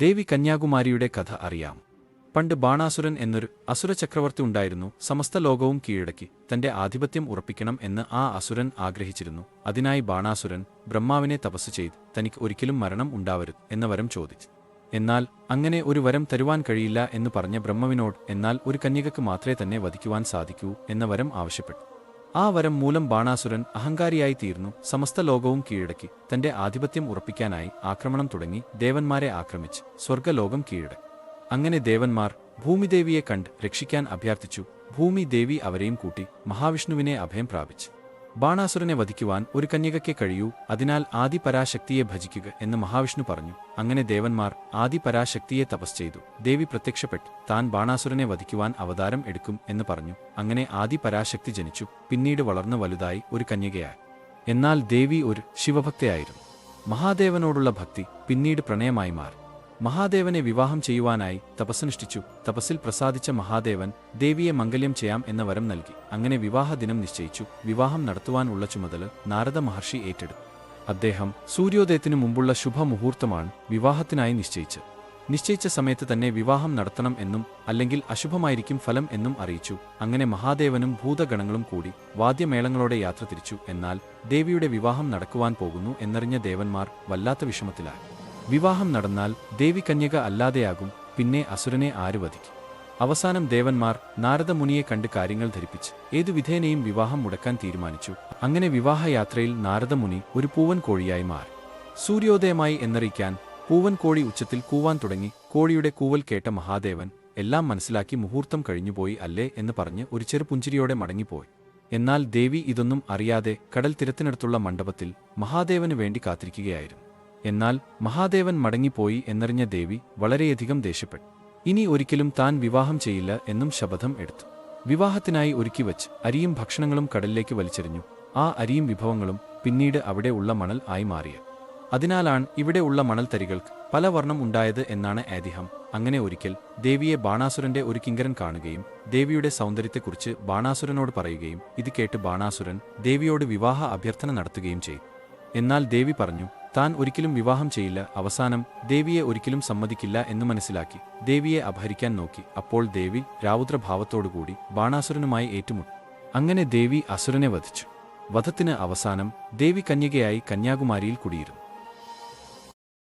ദേവി കന്യാകുമാരിയുടെ കഥ അറിയാം. പണ്ട് ബാണാസുരൻ എന്നൊരു അസുര ചക്രവർത്തി ഉണ്ടായിരുന്നു. സമസ്ത ലോകവും കീഴടക്കി തന്റെ ആധിപത്യം ഉറപ്പിക്കണം എന്ന് ആ അസുരൻ ആഗ്രഹിച്ചിരുന്നു. അതിനായി ബാണാസുരൻ ബ്രഹ്മാവിനെ തപസ് ചെയ്ത് തനിക്ക് ഒരിക്കലും മരണം ഉണ്ടാവരുത് എന്ന വരം ചോദിച്ചു. എന്നാൽ അങ്ങനെ ഒരു വരം തരുവാൻ കഴിയില്ല എന്ന് പറഞ്ഞ ബ്രഹ്മാവിനോട് എന്നാൽ ഒരു കന്യകക്ക് മാത്രമേ തന്നെ വധിക്കുവാൻ സാധിക്കൂ എന്ന വരം ആവശ്യപ്പെട്ടു. ആ വരം മൂലം ബാണാസുരൻ അഹങ്കാരിയായി തീർന്നു. സമസ്ത ലോകവും കീഴടക്കി തന്റെ ആധിപത്യം ഉറപ്പിക്കാനായി ആക്രമണം തുടങ്ങി ദേവന്മാരെ ആക്രമിച്ച് സ്വർഗ്ഗലോകം കീഴടക്കി. അങ്ങനെ ദേവന്മാർ ഭൂമിദേവിയെ കണ്ട് രക്ഷിക്കാൻ അഭ്യർത്ഥിച്ചു. ഭൂമി ദേവി അവരെയും കൂട്ടി മഹാവിഷ്ണുവിനെ അഭയം പ്രാപിച്ചു. ബാണാസുരനെ വധിക്കുവാൻ ഒരു കന്യകയ്ക്കേ കഴിയൂ, അതിനാൽ ആദിപരാശക്തിയെ ഭജിക്കുക എന്ന് മഹാവിഷ്ണു പറഞ്ഞു. അങ്ങനെ ദേവന്മാർ ആദിപരാശക്തിയെ തപസ് ചെയ്തു. ദേവി പ്രത്യക്ഷപ്പെട്ട് താൻ ബാണാസുരനെ വധിക്കുവാൻ അവതാരം എടുക്കും എന്ന് പറഞ്ഞു. അങ്ങനെ ആദിപരാശക്തി ജനിച്ചു. പിന്നീട് വളർന്നു വലുതായി ഒരു കന്യകയായി. എന്നാൽ ദേവി ഒരു ശിവഭക്തയായിരുന്നു. മഹാദേവനോടുള്ള ഭക്തി പിന്നീട് പ്രണയമായി മാറി. മഹാദേവനെ വിവാഹം ചെയ്യുവാനായി തപസ്സനുഷ്ഠിച്ചു. തപസ്സിൽ പ്രസാദിച്ച മഹാദേവൻ ദേവിയെ മംഗല്യം ചെയ്യാം എന്ന വരം നൽകി. അങ്ങനെ വിവാഹ ദിനം നിശ്ചയിച്ചു. വിവാഹം നടത്തുവാനുള്ള ചുമതല നാരദ മഹർഷി ഏറ്റെടുത്തു. അദ്ദേഹം സൂര്യോദയത്തിനു മുമ്പുള്ള ശുഭമുഹൂർത്തമാണ് വിവാഹത്തിനായി നിശ്ചയിച്ചത്. നിശ്ചയിച്ച സമയത്ത് തന്നെ വിവാഹം നടത്തണം എന്നും അല്ലെങ്കിൽ അശുഭമായിരിക്കും ഫലം എന്നും അറിയിച്ചു. അങ്ങനെ മഹാദേവനും ഭൂതഗണങ്ങളും കൂടി വാദ്യമേളങ്ങളോടെ യാത്ര തിരിച്ചു. എന്നാൽ ദേവിയുടെ വിവാഹം നടക്കുവാൻ പോകുന്നു എന്നറിഞ്ഞ ദേവന്മാർ വല്ലാത്ത വിഷമത്തിലായി. വിവാഹം നടന്നാൽ ദേവി കന്യക അല്ലാതെയാകും, പിന്നെ അസുരനെ ആര് വധിക്കും? അവസാനം ദേവന്മാർ നാരദമുനിയെ കണ്ട് കാര്യങ്ങൾ ധരിപ്പിച്ച് ഏതു വിധേനയും വിവാഹം മുടക്കാൻ തീരുമാനിച്ചു. അങ്ങനെ വിവാഹയാത്രയിൽ നാരദമുനി ഒരു പൂവൻ കോഴിയായി മാറി. സൂര്യോദയമായി എന്നറിയിക്കാൻ പൂവൻ കോഴി ഉച്ചത്തിൽ കൂവാൻ തുടങ്ങി. കോഴിയുടെ കൂവൽ കേട്ട മഹാദേവൻ എല്ലാം മനസ്സിലാക്കി മുഹൂർത്തം കഴിഞ്ഞുപോയി അല്ലേ എന്ന് പറഞ്ഞ് ഒരു ചെറുപുഞ്ചിരിയോടെ മടങ്ങിപ്പോയി. എന്നാൽ ദേവി ഇതൊന്നും അറിയാതെ കടൽ തീരത്തിനടുത്തുള്ള മണ്ഡപത്തിൽ മഹാദേവന് വേണ്ടി കാത്തിരിക്കുകയായിരുന്നു. എന്നാൽ മഹാദേവൻ മടങ്ങിപ്പോയി എന്നറിഞ്ഞ ദേവി വളരെയധികം ദേഷ്യപ്പെട്ടു. ഇനി ഒരിക്കലും താൻ വിവാഹം ചെയ്യില്ല എന്നും ശപഥം എടുത്തു. വിവാഹത്തിനായി ഒരുക്കിവച്ച് അരിയും ഭക്ഷണങ്ങളും കടലിലേക്ക് വലിച്ചെറിഞ്ഞു. ആ അരിയും വിഭവങ്ങളും പിന്നീട് അവിടെ ഉള്ള മണൽ ആയി മാറിയത്. അതിനാലാണ് ഇവിടെ ഉള്ള മണൽത്തരികൾക്ക് പല വർണ്ണം ഉണ്ടായത് എന്നാണ് ഐതിഹ്യം. അങ്ങനെ ഒരിക്കൽ ദേവിയെ ബാണാസുരന്റെ ഒരു കിങ്കരൻ കാണുകയും ദേവിയുടെ സൗന്ദര്യത്തെക്കുറിച്ച് ബാണാസുരനോട് പറയുകയും ഇത് കേട്ട് ബാണാസുരൻ ദേവിയോട് വിവാഹ അഭ്യർത്ഥന നടത്തുകയും ചെയ്തു. എന്നാൽ ദേവി പറഞ്ഞു താൻ ഒരിക്കലും വിവാഹം ചെയ്യില്ല. അവസാനം ദേവിയെ ഒരിക്കലും സമ്മതിക്കില്ല എന്ന് മനസ്സിലാക്കി ദേവിയെ അപഹരിക്കാൻ നോക്കി. അപ്പോൾ ദേവി രൗദ്രഭാവത്തോടുകൂടി ബാണാസുരനുമായി ഏറ്റുമുട്ടി. അങ്ങനെ ദേവി അസുരനെ വധിച്ചു. വധത്തിന് അവസാനം ദേവി കന്യകയായി കന്യാകുമാരിയിൽ കുടിയിരുന്നു.